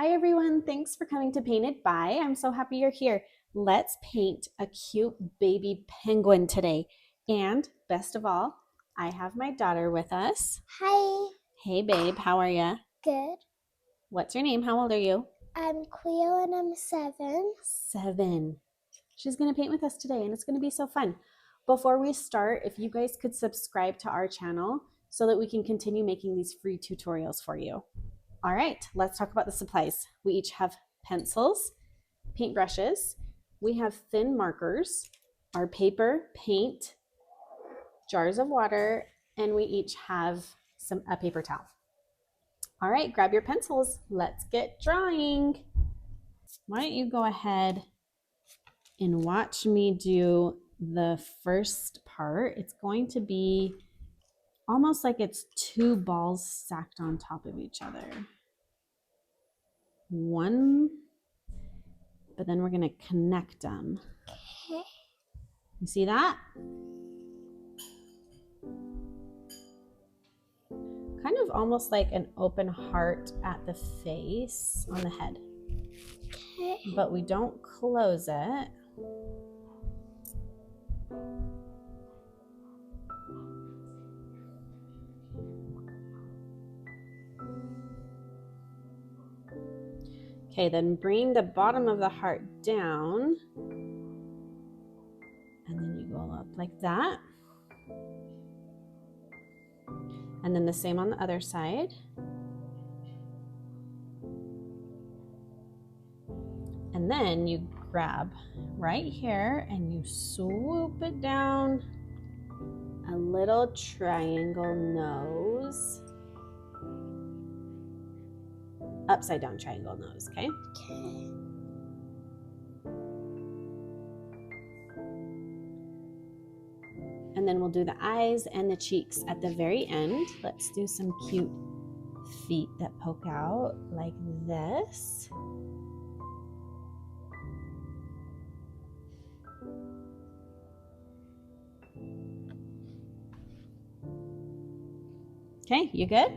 Hi everyone, thanks for coming to Paint It By. I'm so happy you're here. Let's paint a cute baby penguin today. And best of all, I have my daughter with us. Hi. Hey babe, how are you? Good. What's your name? How old are you? I'm Cleo and I'm 7. 7. She's going to paint with us today and it's going to be so fun. Before we start, if you guys could subscribe to our channel so that we can continue making these free tutorials for you. All right, let's talk about the supplies. We each have pencils, paintbrushes, we have thin markers, our paper, paint, jars of water, and we each have a paper towel. All right, grab your pencils. Let's get drawing. Why don't you go ahead and watch me do the first part. It's going to be almost like it's 2 balls stacked on top of each other. One, but then we're going to connect them. Okay. You see that? Kind of almost like an open heart at the face on the head. Okay. But we don't close it. Okay, then bring the bottom of the heart down. And then you go up like that. And then the same on the other side. And then you grab right here and you swoop it down. A little triangle nose. Upside down triangle nose, okay? Okay. And then we'll do the eyes and the cheeks at the very end. Let's do some cute feet that poke out like this. Okay, you good?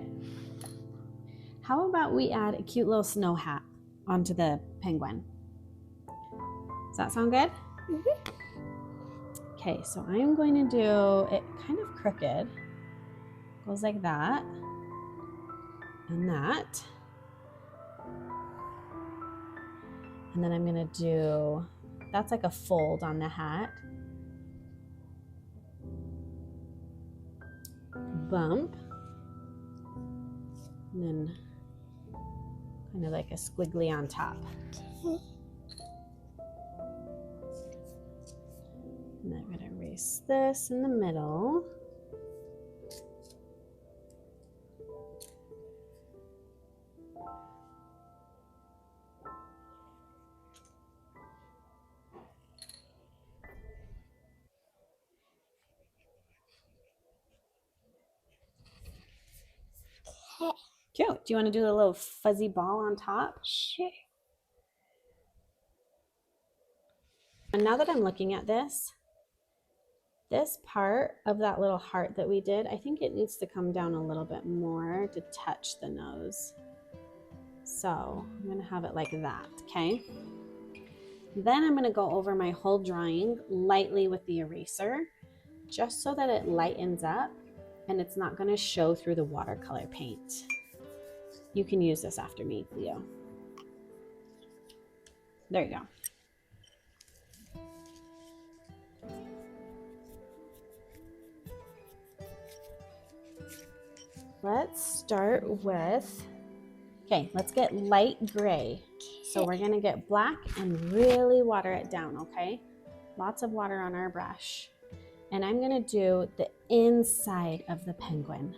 How about we add a cute little snow hat onto the penguin? Does that sound good? Mm-hmm. Okay, so I'm going to do it kind of crooked. Goes like that and that. And then I'm going to do, that's like a fold on the hat. Bump. And then kind of like a squiggly on top. Okay. And I'm going to erase this in the middle. Okay. Cute. Do you want to do a little fuzzy ball on top? Sure. And now that I'm looking at this part of that little heart that we did, I think it needs to come down a little bit more to touch the nose. So I'm going to have it like that, okay? Then I'm going to go over my whole drawing lightly with the eraser, just so that it lightens up and it's not going to show through the watercolor paint. You can use this after me, Cleo. There you go. Let's start with, okay, let's get light gray. So we're gonna get black and really water it down, okay? Lots of water on our brush. And I'm gonna do the inside of the penguin.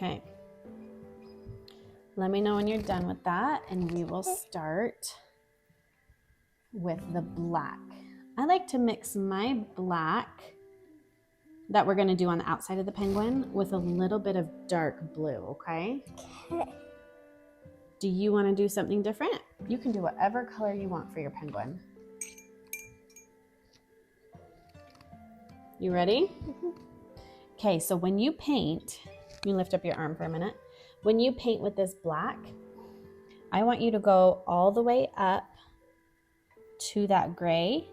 Okay. Let me know when you're done with that, and we will start with the black. I like to mix my black that we're going to do on the outside of the penguin with a little bit of dark blue, okay? Okay. Do you want to do something different? You can do whatever color you want for your penguin. You ready? Okay, so when you paint, you lift up your arm for a minute. When you paint with this black, I want you to go all the way up to that gray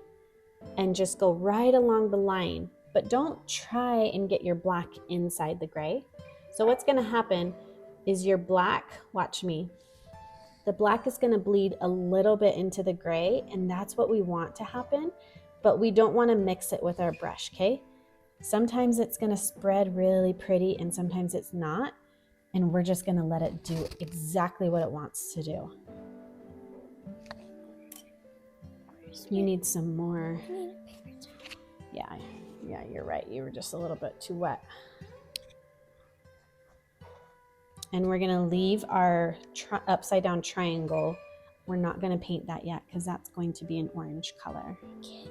and just go right along the line, but don't try and get your black inside the gray. So what's going to happen is your black, watch me, the black is going to bleed a little bit into the gray, and that's what we want to happen, but we don't want to mix it with our brush, okay? Sometimes it's going to spread really pretty and sometimes it's not, and we're just going to let it do exactly what it wants to do. You need some more. I need a paper towel. Yeah, you're right. You were just a little bit too wet. And we're going to leave our upside down triangle. We're not going to paint that yet because that's going to be an orange color. Okay.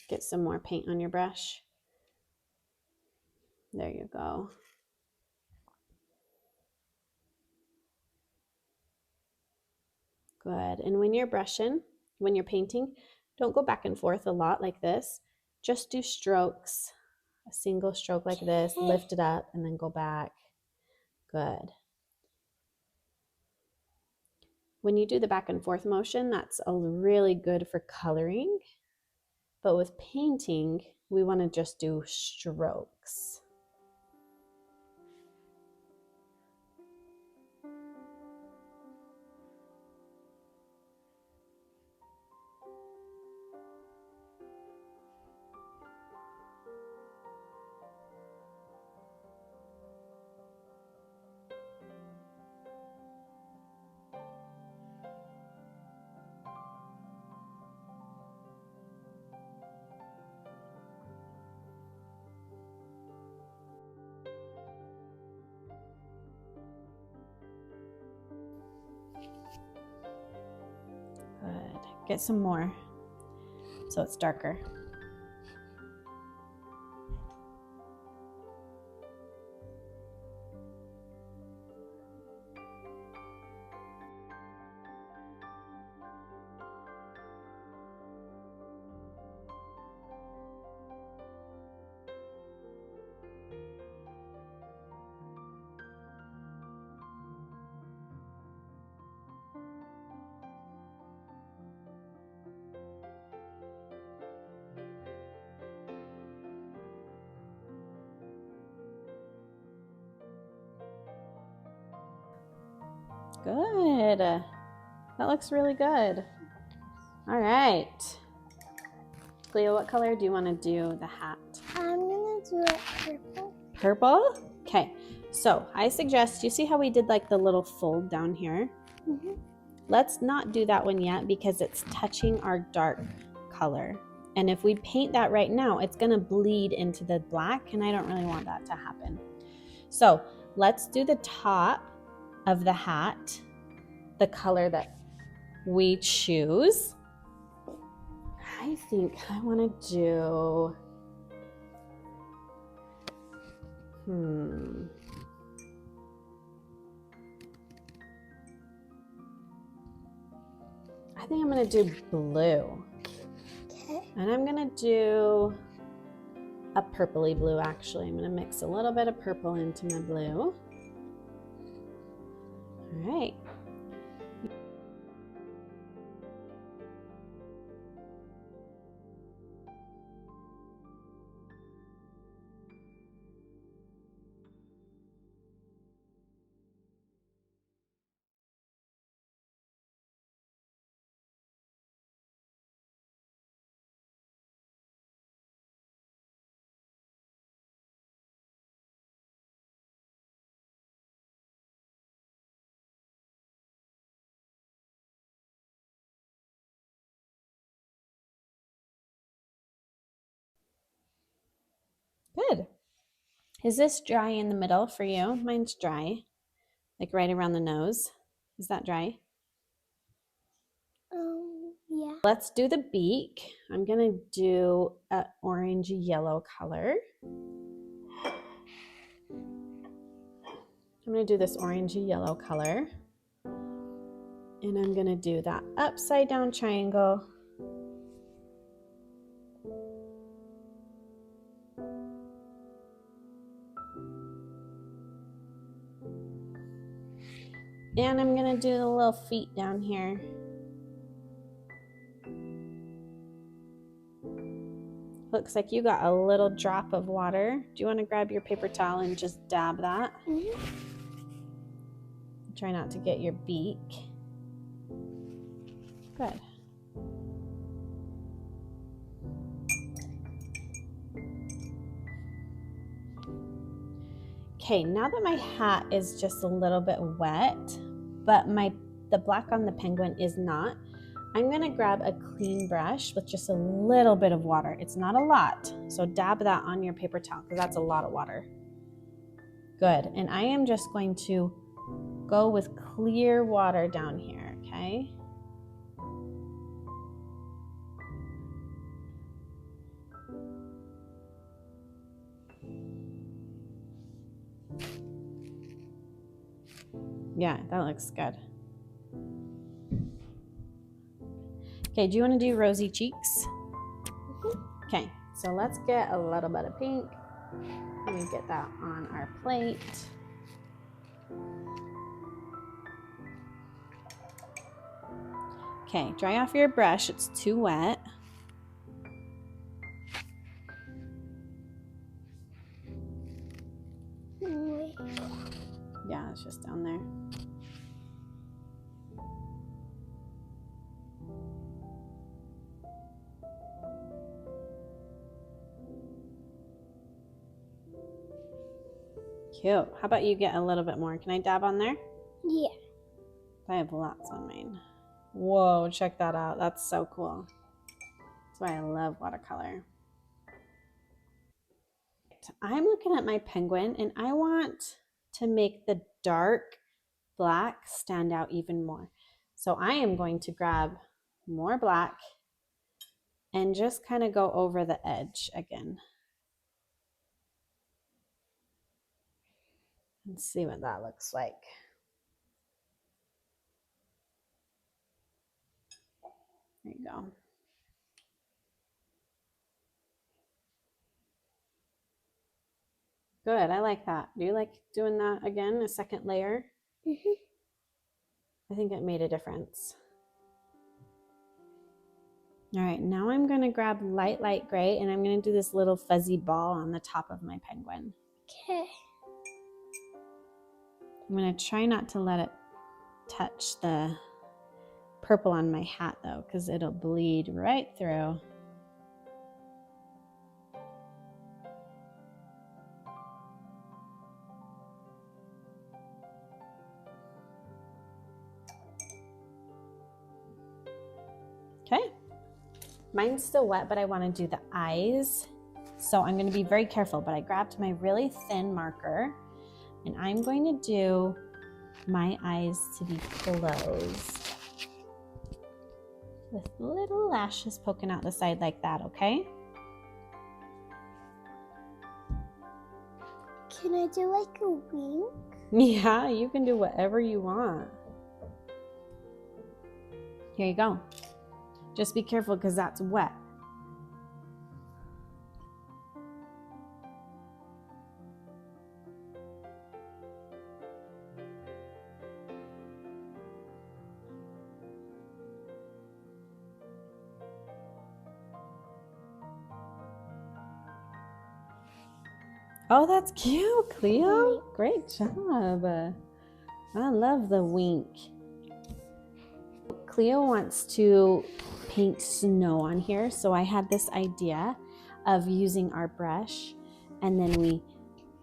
Get some more paint on your brush. There you go. Good. And when you're brushing, when you're painting, don't go back and forth a lot like this. Just do strokes, a single stroke like this, lift it up, and then go back. Good. When you do the back and forth motion, that's really good for coloring. But with painting, we want to just do strokes. Good. Get some more so it's darker. Good. That looks really good. All right. Cleo, what color do you want to do the hat? I'm gonna do it purple. Purple? Okay. So I suggest, you see how we did like the little fold down here? Let's not do that one yet because it's touching our dark color. And if we paint that right now, it's gonna bleed into the black, and I don't really want that to happen. So let's do the top of the hat, the color that we choose. I think I wanna do, I think I'm gonna do blue. Okay. And I'm gonna do a purpley blue actually. I'm gonna mix a little bit of purple into my blue. All right. Good. Is this dry in the middle for you? Mine's dry, like right around the nose. Is that dry? Yeah. Let's do the beak. I'm gonna do an orangey yellow color. I'm gonna do this orangey yellow color. And I'm gonna do that upside down triangle. And I'm gonna do the little feet down here. Looks like you got a little drop of water. Do you want to grab your paper towel and just dab that? Mm-hmm. Try not to get your beak. Good. Okay, now that my hat is just a little bit wet, but the black on the penguin is not, I'm gonna grab a clean brush with just a little bit of water. It's not a lot, so dab that on your paper towel because that's a lot of water. Good, and I am just going to go with clear water down here, okay? Yeah, that looks good. Okay, do you want to do rosy cheeks? Okay, so let's get a little bit of pink. Let me get that on our plate. Okay, dry off your brush. It's too wet. Wait. Yeah, it's just down there. Cute. How about you get a little bit more? Can I dab on there? Yeah. I have lots on mine. Whoa, check that out. That's so cool. That's why I love watercolor. I'm looking at my penguin and I want to make the dark black stand out even more. So I am going to grab more black and just kind of go over the edge again. And see what that looks like. There you go. Good, I like that. Do you like doing that again, a second layer? Mm-hmm. I think it made a difference. All right, now I'm gonna grab light gray and I'm gonna do this little fuzzy ball on the top of my penguin. Okay. I'm gonna try not to let it touch the purple on my hat though, because it'll bleed right through. Okay, mine's still wet, but I want to do the eyes. So I'm going to be very careful, but I grabbed my really thin marker and I'm going to do my eyes to be closed with little lashes poking out the side like that, okay? Can I do like a wink? Yeah, you can do whatever you want. Here you go. Just be careful because that's wet. Oh, that's cute, Cleo. Great job. I love the wink. Cleo wants to paint snow on here, so I had this idea of using our brush and then we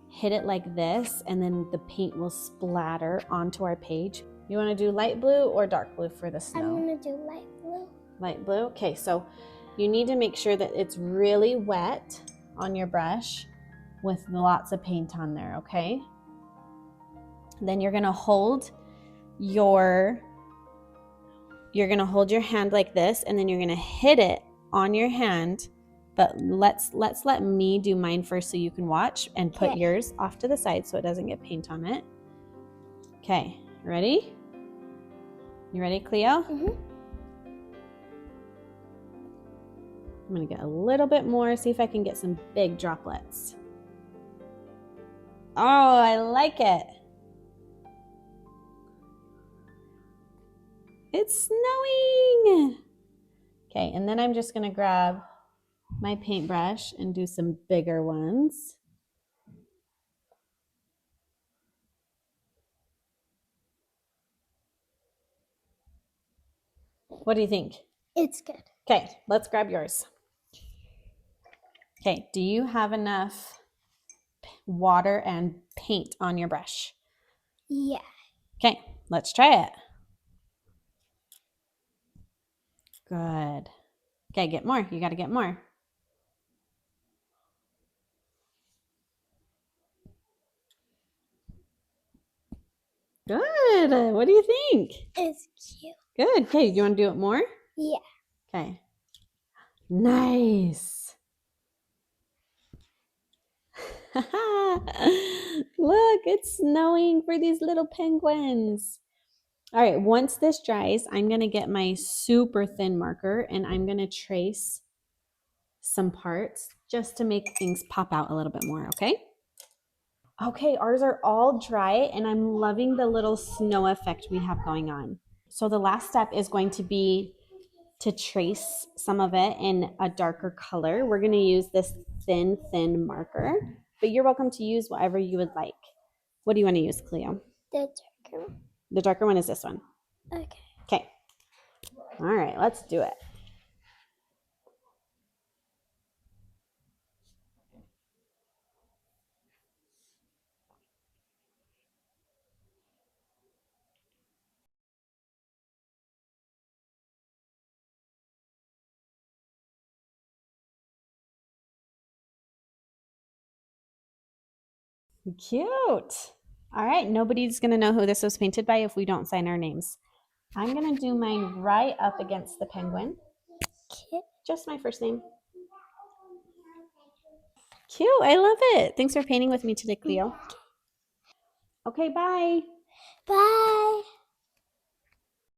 hit it like this and then the paint will splatter onto our page. You want to do light blue or dark blue for the snow? I'm gonna do light blue. Light blue? Okay, so you need to make sure that it's really wet on your brush with lots of paint on there, okay? Then you're gonna hold your hand like this, and then you're gonna hit it on your hand. But let's let me do mine first so you can watch, and put yours off to the side so it doesn't get paint on it. Okay, ready? You ready, Cleo? Mm-hmm. I'm gonna get a little bit more, see if I can get some big droplets. Oh, I like it. It's snowing. Okay, and then I'm just gonna grab my paintbrush and do some bigger ones. What do you think? It's good. Okay, let's grab yours. Okay, do you have enough water and paint on your brush? Yeah. Okay, let's try it. Good. Okay, get more. You got to get more. Good. What do you think? It's cute. Good. Okay, do you want to do it more? Yeah. Okay. Nice. Look, it's snowing for these little penguins. All right, once this dries, I'm going to get my super thin marker and I'm going to trace some parts just to make things pop out a little bit more, okay? Okay, ours are all dry and I'm loving the little snow effect we have going on. So the last step is going to be to trace some of it in a darker color. We're going to use this thin marker, but you're welcome to use whatever you would like. What do you want to use, Cleo? The darker one. The darker one is this one. Okay. Okay. All right, let's do it. Cute. All right, nobody's going to know who this was painted by if we don't sign our names. I'm going to do mine right up against the penguin. Cute. Just my first name. Cute. I love it. Thanks for painting with me today, Cleo. Okay, bye. Bye.